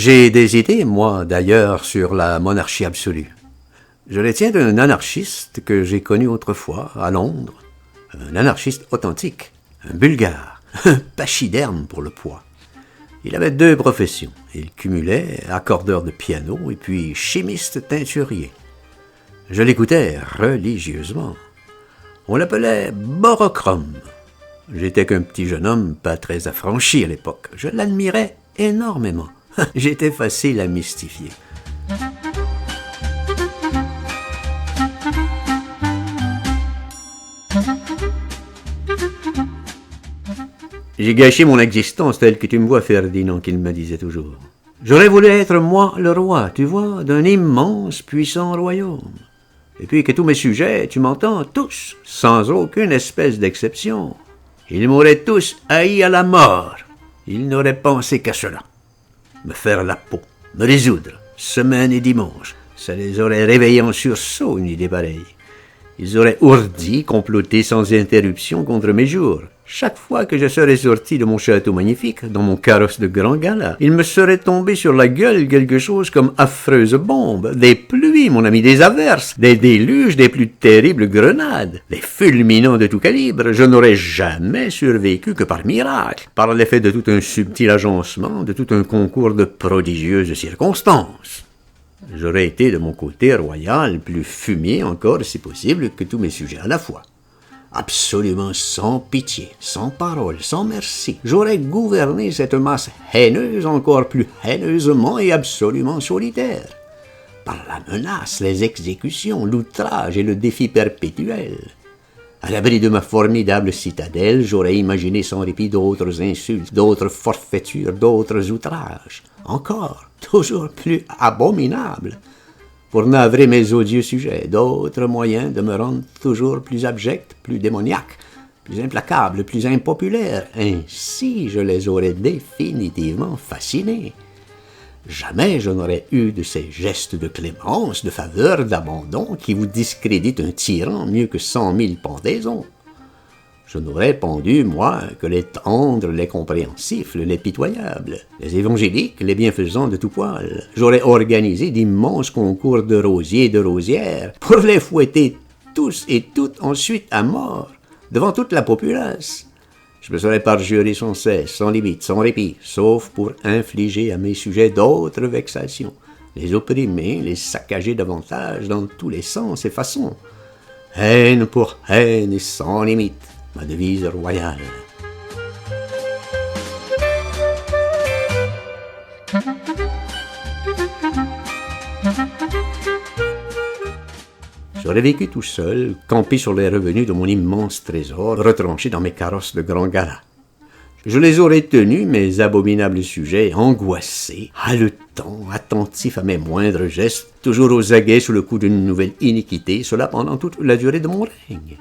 J'ai des idées, moi, d'ailleurs, sur la monarchie absolue. Je les tiens d'un anarchiste que j'ai connu autrefois, à Londres. Un anarchiste authentique, un bulgare, un pachyderme pour le poids. Il avait 2 professions. Il cumulait accordeur de piano et puis chimiste teinturier. Je l'écoutais religieusement. On l'appelait Borochrome. J'étais qu'un petit jeune homme pas très affranchi à l'époque. Je l'admirais énormément. J'étais facile à mystifier. J'ai gâché mon existence telle que tu me vois, Ferdinand, qu'il me disait toujours. J'aurais voulu être, moi, le roi, tu vois, d'un immense, puissant royaume. Et puis que tous mes sujets, tu m'entends, tous, sans aucune espèce d'exception, ils m'auraient tous haï à la mort. Ils n'auraient pensé qu'à cela. Me faire la peau, me résoudre, semaine et dimanche. Ça les aurait réveillés en sursaut, une idée pareille. Ils auraient ourdi, comploté sans interruption contre mes jours. Chaque fois que je serais sorti de mon château magnifique, dans mon carrosse de grand gala, il me serait tombé sur la gueule quelque chose comme affreuse bombe, des pluies, mon ami, des averses, des déluges, des plus terribles grenades, des fulminants de tout calibre. Je n'aurais jamais survécu que par miracle, par l'effet de tout un subtil agencement, de tout un concours de prodigieuses circonstances. J'aurais été de mon côté royal, plus fumier encore, si possible, que tous mes sujets à la fois. Absolument sans pitié, sans parole, sans merci. J'aurais gouverné cette masse haineuse encore plus haineusement et absolument solitaire. Par la menace, les exécutions, l'outrage et le défi perpétuel. À l'abri de ma formidable citadelle, j'aurais imaginé sans répit d'autres insultes, d'autres forfaitures, d'autres outrages. Encore, toujours plus abominables. Pour navrer mes odieux sujets, d'autres moyens de me rendre toujours plus abject, plus démoniaque, plus implacable, plus impopulaire. Ainsi, je les aurais définitivement fascinés. Jamais je n'aurais eu de ces gestes de clémence, de faveur, d'abandon qui vous discréditent un tyran mieux que 100 000 pendaisons. Je n'aurais pendu, moi, que les tendres, les compréhensifs, les pitoyables, les évangéliques, les bienfaisants de tout poil. J'aurais organisé d'immenses concours de rosiers et de rosières pour les fouetter tous et toutes ensuite à mort, devant toute la populace. Je me serais parjuré sans cesse, sans limite, sans répit, sauf pour infliger à mes sujets d'autres vexations, les opprimer, les saccager davantage dans tous les sens et façons. Haine pour haine et sans limite. Ma devise royale. J'aurais vécu tout seul, campé sur les revenus de mon immense trésor, retranché dans mes carrosses de grand gala. Je les aurais tenus, mes abominables sujets, angoissés, haletants, attentifs à mes moindres gestes, toujours aux aguets sous le coup d'une nouvelle iniquité, cela pendant toute la durée de mon règne.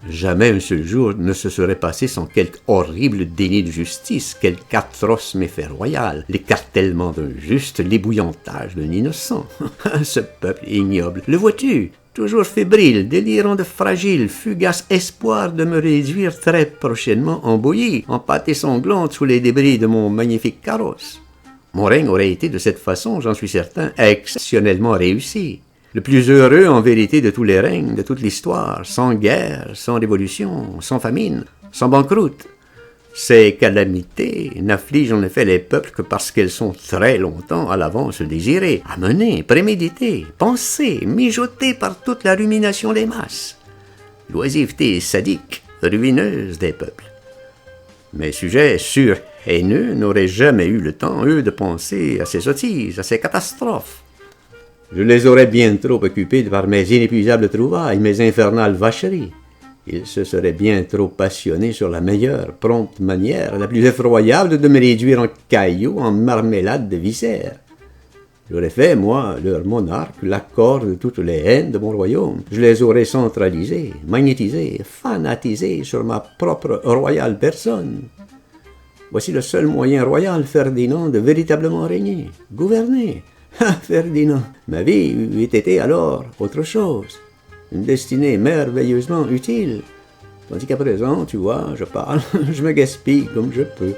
Jamais un seul jour ne se serait passé sans quelque horrible déni de justice, quelque atroce méfait royal, l'écartèlement d'un juste, l'ébouillantage d'un innocent. Ce peuple ignoble, le vois-tu, toujours fébrile, délirant de fragile, fugace espoir de me réduire très prochainement en bouillie, en pâté sanglante sous les débris de mon magnifique carrosse. Mon règne aurait été de cette façon, j'en suis certain, exceptionnellement réussi. Le plus heureux en vérité de tous les règnes, de toute l'histoire, sans guerre, sans révolution, sans famine, sans banqueroute. Ces calamités n'affligent en effet les peuples que parce qu'elles sont très longtemps à l'avance désirées, amenées, préméditées, pensées, mijotées par toute la rumination des masses. L'oisiveté sadique, ruineuse des peuples. Mes sujets sur-haineux n'auraient jamais eu le temps, eux, de penser à ces sottises, à ces catastrophes. Je les aurais bien trop occupés par mes inépuisables trouvailles, mes infernales vacheries. Ils se seraient bien trop passionnés sur la meilleure, prompte manière, la plus effroyable de me réduire en cailloux, en marmelade de viscères. J'aurais fait, moi, leur monarque, l'accord de toutes les haines de mon royaume. Je les aurais centralisés, magnétisés, fanatisés sur ma propre royale personne. Voici le seul moyen royal, Ferdinand, de véritablement régner, gouverner. Ah, Ferdinand, ma vie eût été alors autre chose, une destinée merveilleusement utile, tandis qu'à présent, tu vois, je parle, je me gaspille comme je peux.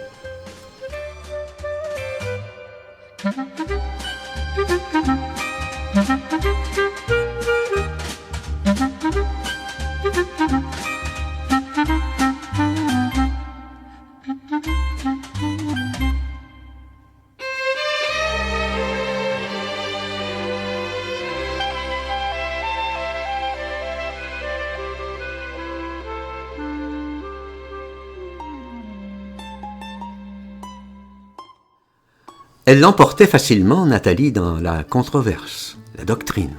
Elle l'emportait facilement, Nathalie, dans la controverse, la doctrine.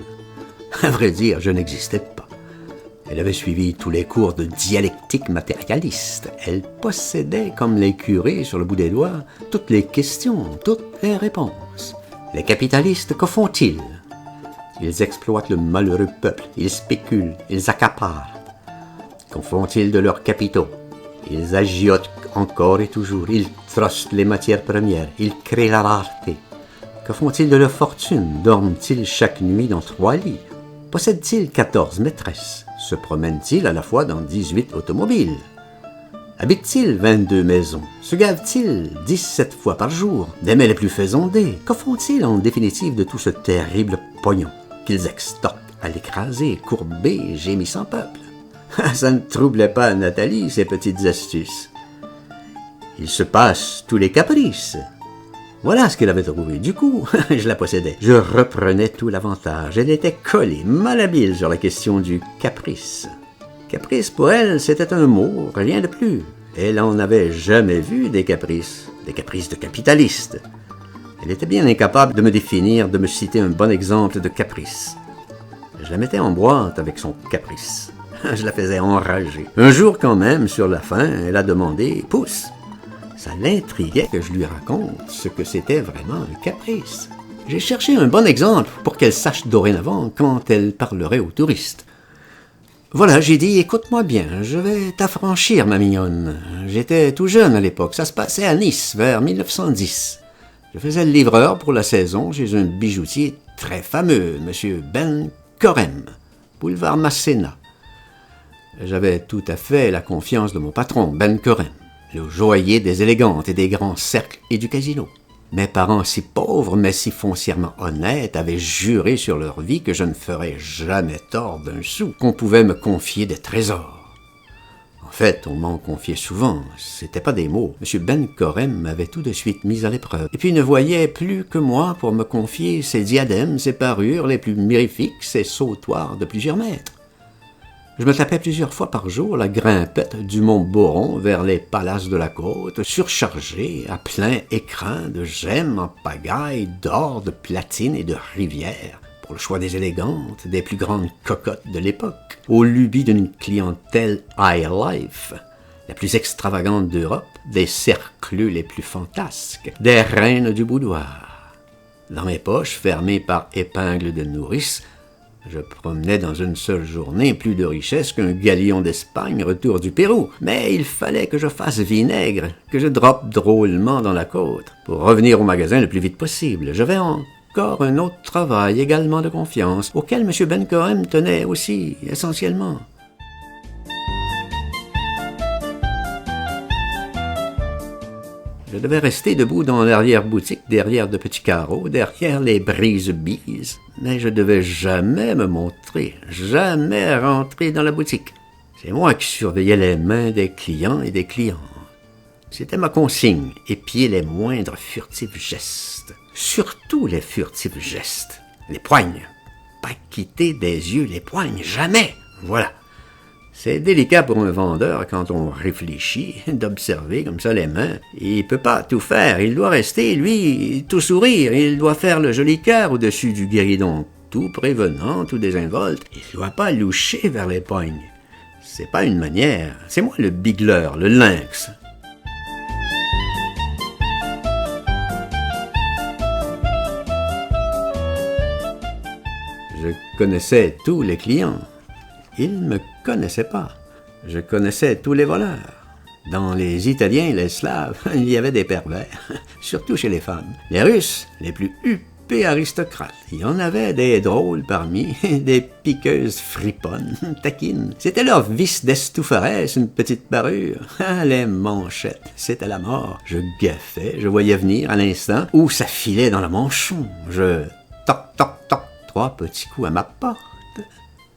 À vrai dire, je n'existais pas. Elle avait suivi tous les cours de dialectique matérialiste. Elle possédait, comme les curés sur le bout des doigts, toutes les questions, toutes les réponses. Les capitalistes, que font-ils? Ils exploitent le malheureux peuple, ils spéculent, ils accaparent. Qu'en font-ils de leurs capitaux? Ils agiotent encore et toujours, ils trustent les matières premières, ils créent la rareté. Que font-ils de leur fortune? Dorment-ils chaque nuit dans 3 lits? Possèdent-ils 14 maîtresses? Se promènent-ils à la fois dans 18 automobiles? Habitent-ils 22 maisons? Se gavent-ils 17 fois par jour? Des mets les plus fécondés? Que font-ils en définitive de tout ce terrible pognon qu'ils extorquent à l'écraser, courbé, gémissant peuple? Ça ne troublait pas Nathalie, ces petites astuces. Il se passe tous les caprices. Voilà ce qu'elle avait trouvé. Du coup, je la possédais. Je reprenais tout l'avantage. Elle était collée, malhabile sur la question du caprice. Caprice, pour elle, c'était un mot, rien de plus. Elle n'en avait jamais vu des caprices de capitaliste. Elle était bien incapable de me définir, de me citer un bon exemple de caprice. Je la mettais en boîte avec son caprice. Je la faisais enrager. Un jour quand même, sur la fin, elle a demandé « Pousse ». Ça l'intriguait que je lui raconte ce que c'était vraiment un caprice. J'ai cherché un bon exemple pour qu'elle sache dorénavant quand elle parlerait aux touristes. Voilà, j'ai dit, écoute-moi bien, je vais t'affranchir, ma mignonne. J'étais tout jeune à l'époque, ça se passait à Nice, vers 1910. Je faisais le livreur pour la saison chez un bijoutier très fameux, M. Ben Corem, boulevard Masséna. J'avais tout à fait la confiance de mon patron, Ben Corem, le joaillier des élégantes et des grands cercles et du casino. Mes parents si pauvres, mais si foncièrement honnêtes, avaient juré sur leur vie que je ne ferais jamais tort d'un sou, qu'on pouvait me confier des trésors. En fait, on m'en confiait souvent, c'était pas des mots. M. Ben Corem m'avait tout de suite mis à l'épreuve, et puis ne voyait plus que moi pour me confier ses diadèmes, ses parures les plus mirifiques, ses sautoirs de plusieurs mètres. Je me tapais plusieurs fois par jour la grimpette du mont Boron vers les palaces de la côte, surchargée à plein écrin de gemmes en pagaille, d'or, de platine et de rivières, pour le choix des élégantes, des plus grandes cocottes de l'époque, aux lubies d'une clientèle high life, la plus extravagante d'Europe, des cercleux les plus fantasques, des reines du boudoir. Dans mes poches, fermées par épingles de nourrice, je promenais dans une seule journée plus de richesse qu'un galion d'Espagne retour du Pérou. Mais il fallait que je fasse vinaigre, que je droppe drôlement dans la côte, pour revenir au magasin le plus vite possible. J'avais encore un autre travail également de confiance, auquel M. Ben Corem tenait aussi essentiellement. Je devais rester debout dans l'arrière-boutique, derrière de petits carreaux, derrière les brises-bises. Mais je devais jamais me montrer, jamais rentrer dans la boutique. C'est moi qui surveillais les mains des clients et des clientes. C'était ma consigne, épier les moindres furtifs gestes. Surtout les furtifs gestes. Les poignes. Pas quitter des yeux les poignes, jamais. Voilà. C'est délicat pour un vendeur, quand on réfléchit, d'observer comme ça les mains. Il peut pas tout faire, il doit rester, lui, tout sourire. Il doit faire le joli cœur au-dessus du guéridon, tout prévenant, tout désinvolte. Il doit pas loucher vers les pognes. C'est pas une manière. C'est moi le bigleur, le lynx. Je connaissais tous les clients. Ils ne me connaissaient pas. Je connaissais tous les voleurs. Dans les Italiens et les Slaves, il y avait des pervers, surtout chez les femmes. Les Russes, les plus huppés aristocrates. Il y en avait des drôles parmi, des piqueuses friponnes, taquines. C'était leur vice d'estoufaresse, une petite parure. Les manchettes, c'était la mort. Je gaffais, je voyais venir à l'instant où ça filait dans le manchon. Je toc, toc, toc, 3 petits coups à ma porte.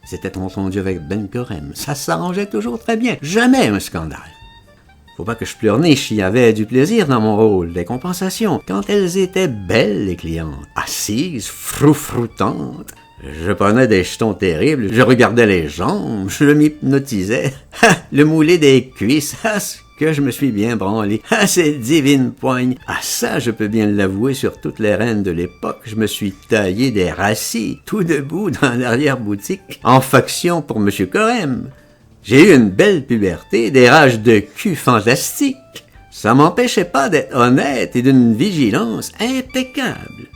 C'était entendu avec Ben Corem. Ça s'arrangeait toujours très bien. Jamais un scandale. Faut pas que je pleurniche, il y avait du plaisir dans mon rôle, des compensations. Quand elles étaient belles, les clientes, assises, froufroutantes, je prenais des jetons terribles, je regardais les jambes, je m'hypnotisais. Le moulé des cuisses, ce que je me suis bien branlé. Ah, ces divines poignes! Ah, ça, je peux bien l'avouer, sur toutes les reines de l'époque, je me suis taillé des rassis, tout debout dans l'arrière-boutique, en faction pour M. Corem. J'ai eu une belle puberté, des rages de cul fantastiques. Ça m'empêchait pas d'être honnête et d'une vigilance impeccable.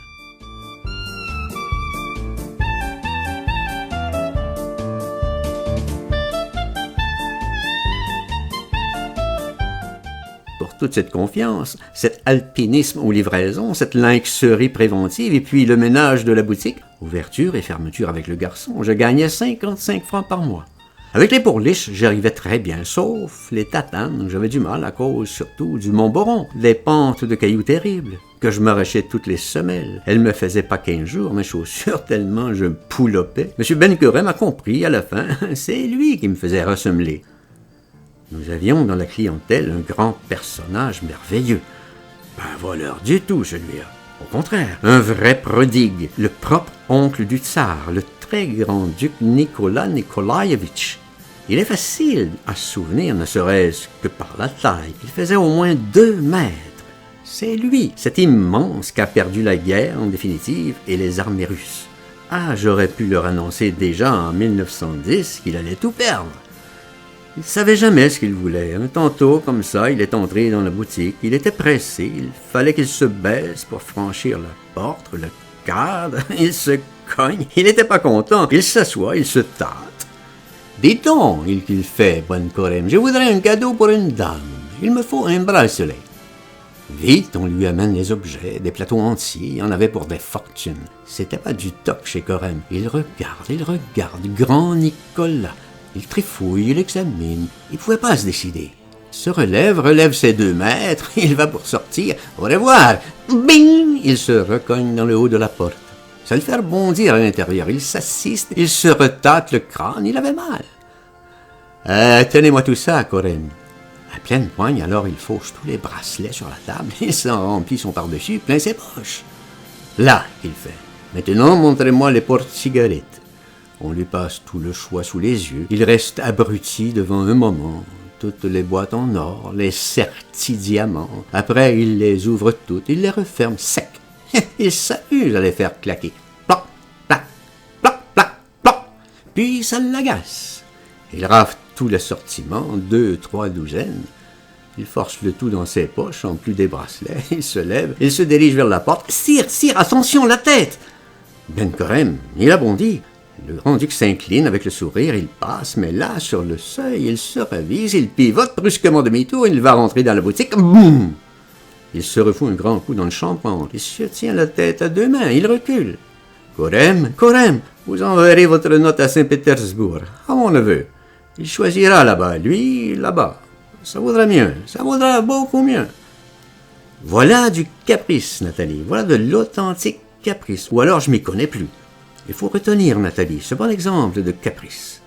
Pour toute cette confiance, cet alpinisme aux livraisons, cette lynxerie préventive et puis le ménage de la boutique, ouverture et fermeture avec le garçon, je gagnais 55 francs par mois. Avec les pourliches, j'arrivais très bien, sauf les tatanes. J'avais du mal à cause surtout du Mont-Boron, des pentes de cailloux terribles, que je m'arrachais toutes les semelles. Elles me faisaient pas 15 jours, mes chaussures, tellement je me poulopais. M. Ben-Curem a compris à la fin, c'est lui qui me faisait ressemeler. Nous avions dans la clientèle un grand personnage merveilleux. Pas un voleur du tout, celui-là. Au contraire, un vrai prodigue, le propre oncle du tsar, le très grand duc Nicolas Nikolaïevitch. Il est facile à se souvenir, ne serait-ce que par la taille. Il faisait au moins 2 mètres. C'est lui, cet immense qui a perdu la guerre en définitive et les armées russes. Ah, j'aurais pu leur annoncer déjà en 1910 qu'il allait tout perdre. Il ne savait jamais ce qu'il voulait. Un tantôt, comme ça, il est entré dans la boutique. Il était pressé. Il fallait qu'il se baisse pour franchir la porte, le cadre. Il se cogne. Il n'était pas content. Il s'assoit, il se tâte. « Dis donc, qu'il fait, bonne Corem, je voudrais un cadeau pour une dame. Il me faut un bracelet. » Vite, on lui amène les objets, des plateaux entiers. Il y en avait pour des fortunes. C'était pas du toc chez Corem. Il regarde. Grand Nicolas. Il trifouille, il examine. Il ne pouvait pas se décider. Il se relève ses 2 mètres. Il va pour sortir. Au revoir. Bing! Il se recogne dans le haut de la porte. Ça le fait rebondir à l'intérieur. Il s'assiste. Il se retâte le crâne. Il avait mal. Tenez-moi tout ça, Corem. À pleine poigne, alors il fauche tous les bracelets sur la table. Il s'en remplit son par-dessus, plein ses poches. Là, qu'il fait. Maintenant, montrez-moi les porte-cigarettes. On lui passe tout le choix sous les yeux. Il reste abruti devant un moment. Toutes les boîtes en or, les sertis diamants. Après, il les ouvre toutes. Il les referme sec. Il s'amuse à les faire claquer. Ploc, plac, ploc, plac, ploc. Puis ça l'agace. Il rafle tout l'assortiment, 2, 3 douzaines. Il force le tout dans ses poches, en plus des bracelets. Il se lève, il se dirige vers la porte. « Sire, attention, la tête !» Ben-Corem, il a bondi. Le grand-duc s'incline avec le sourire, il passe, mais là, sur le seuil, il se ravise, il pivote brusquement demi-tour, il va rentrer dans la boutique. Boum! Il se refout un grand coup dans le chambranle. Il se tient la tête à 2 mains, il recule. « Corem, vous enverrez votre note à Saint-Pétersbourg, à mon neveu. Il choisira là-bas, lui, là-bas. Ça vaudra mieux, ça vaudra beaucoup mieux. » Voilà du caprice, Nathalie. Voilà de l'authentique caprice. Ou alors je m'y connais plus. Il faut retenir, Nathalie, ce bon exemple de caprice.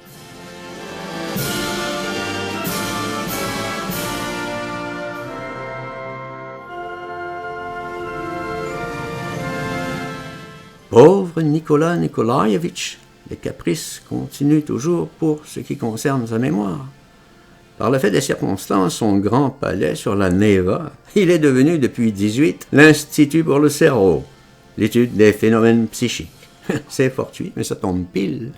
Pauvre Nicolas Nikolaïevitch, les caprices continuent toujours pour ce qui concerne sa mémoire. Par le fait des circonstances, son grand palais sur la Neva, il est devenu depuis 18 l'Institut pour le cerveau, l'étude des phénomènes psychiques. C'est fortuit, mais ça tombe pile.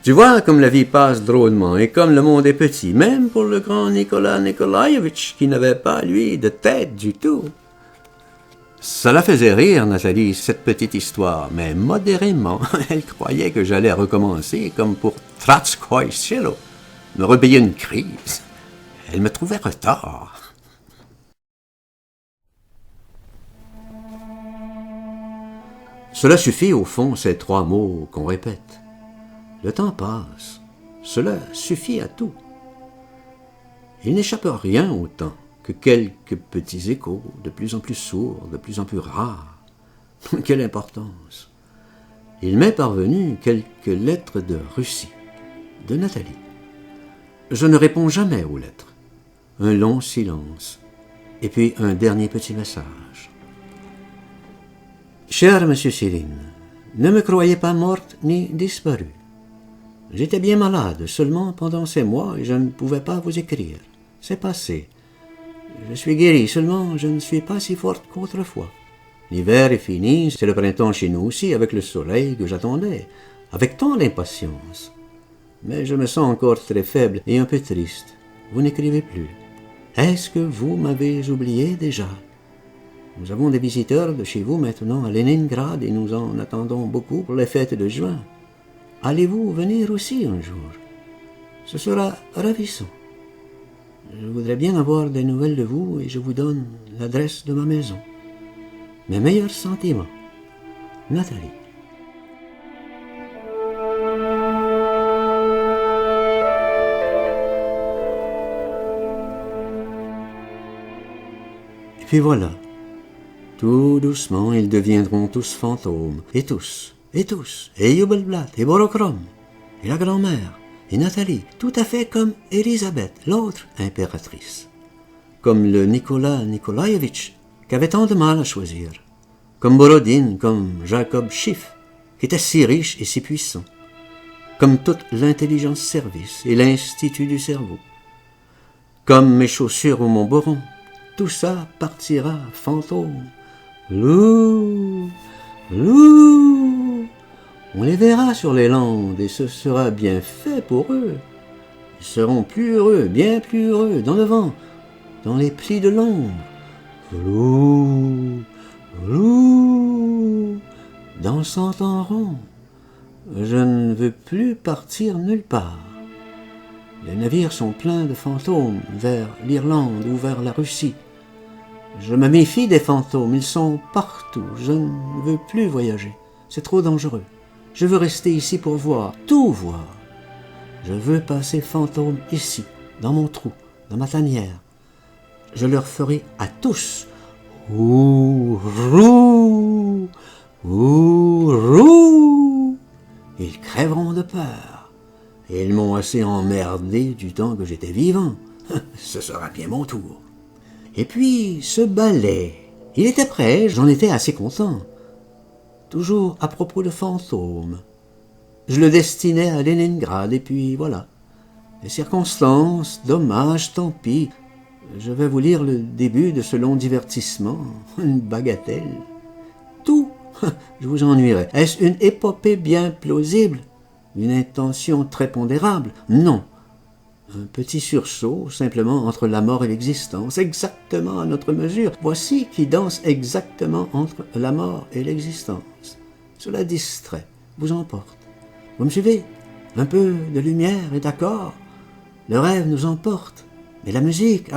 Tu vois comme la vie passe drôlement et comme le monde est petit, même pour le grand Nicolas Nikolaïevitch qui n'avait pas, lui, de tête du tout. Ça la faisait rire, Nathalie, cette petite histoire, mais modérément, elle croyait que j'allais recommencer comme pour Tratskoï Silo, me repayer une crise. Elle me trouvait retard. Cela suffit, au fond, ces 3 mots qu'on répète. Le temps passe. Cela suffit à tout. Il n'échappe rien au temps que quelques petits échos, de plus en plus sourds, de plus en plus rares. Quelle importance! Il m'est parvenu quelques lettres de Russie, de Nathalie. Je ne réponds jamais aux lettres. Un long silence, et puis un dernier petit message. Cher Monsieur Céline, ne me croyez pas morte ni disparue. J'étais bien malade seulement pendant ces mois et je ne pouvais pas vous écrire. C'est passé. Je suis guéri, seulement je ne suis pas si forte qu'autrefois. L'hiver est fini, c'est le printemps chez nous aussi, avec le soleil que j'attendais, avec tant d'impatience. Mais je me sens encore très faible et un peu triste. Vous n'écrivez plus. Est-ce que vous m'avez oublié déjà? Nous avons des visiteurs de chez vous maintenant à Leningrad et nous en attendons beaucoup pour les fêtes de juin. Allez-vous venir aussi un jour? Ce sera ravissant. Je voudrais bien avoir des nouvelles de vous et je vous donne l'adresse de ma maison. Mes meilleurs sentiments. Nathalie. Et puis voilà. Tout doucement, ils deviendront tous fantômes. Et tous. Et Jubelblatt, et Borokrom, et la grand-mère, et Nathalie, tout à fait comme Élisabeth, l'autre impératrice. Comme le Nicolas Nikolaïevitch, qui avait tant de mal à choisir. Comme Borodine, comme Jacob Schiff, qui était si riche et si puissant. Comme toute l'intelligence service et l'institut du cerveau. Comme mes chaussures ou mon boron, tout ça partira fantôme. Loup, loup. On les verra sur les landes et ce sera bien fait pour eux. Ils seront plus heureux, bien plus heureux, dans le vent, dans les plis de l'ombre. Loup, loup, dansant en rond. Je ne veux plus partir nulle part. Les navires sont pleins de fantômes vers l'Irlande ou vers la Russie. Je me méfie des fantômes, ils sont partout. Je ne veux plus voyager, c'est trop dangereux. Je veux rester ici pour voir, tout voir. Je veux passer fantôme ici, dans mon trou, dans ma tanière. Je leur ferai à tous Ouh-rou, ouh-rou. Ils crèveront de peur. Et ils m'ont assez emmerdé du temps que j'étais vivant. Ce sera bien mon tour. Et puis, ce ballet, il était prêt, j'en étais assez content. Toujours à propos de fantômes. Je le destinais à Leningrad, et puis voilà. Les circonstances, dommage, tant pis. Je vais vous lire le début de ce long divertissement, une bagatelle. Tout, je vous ennuierai. Est-ce une épopée bien plausible? Une intention très pondérable? Non. Un petit sursaut, simplement entre la mort et l'existence, exactement à notre mesure. Voici qui danse exactement entre la mort et l'existence. Cela distrait, vous emporte. Vous me suivez? Un peu de lumière et d'accord. Le rêve nous emporte. Mais la musique,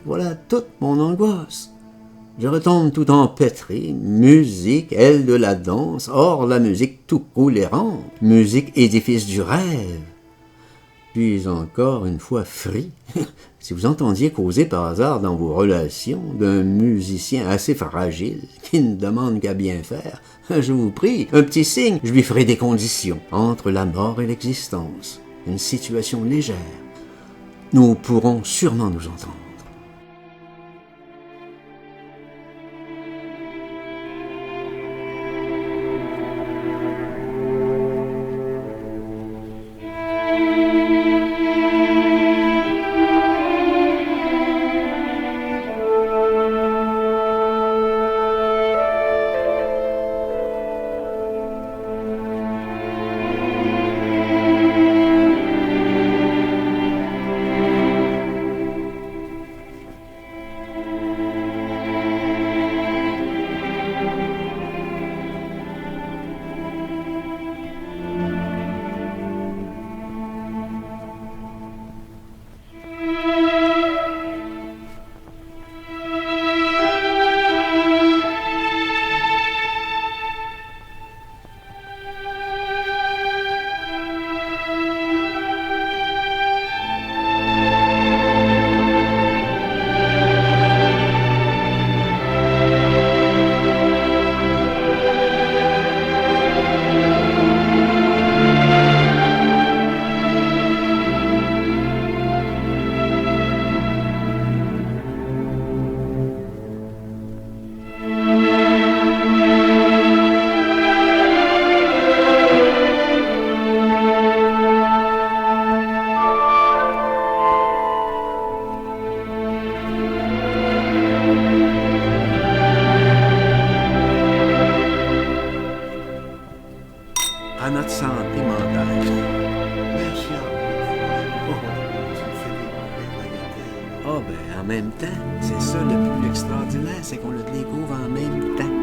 voilà toute mon angoisse. Je retombe tout empêtré, musique, aile de la danse, or la musique tout coule et rampe, musique édifice du rêve. Puis encore une fois frit, si vous entendiez causer par hasard dans vos relations d'un musicien assez fragile, qui ne demande qu'à bien faire, je vous prie, un petit signe, je lui ferai des conditions entre la mort et l'existence, une situation légère. Nous pourrons sûrement nous entendre. à notre santé mentale. Merci à vous. Ça me fait découvrir la Ah ben, en même temps, c'est ça le plus extraordinaire, c'est qu'on le découvre en même temps.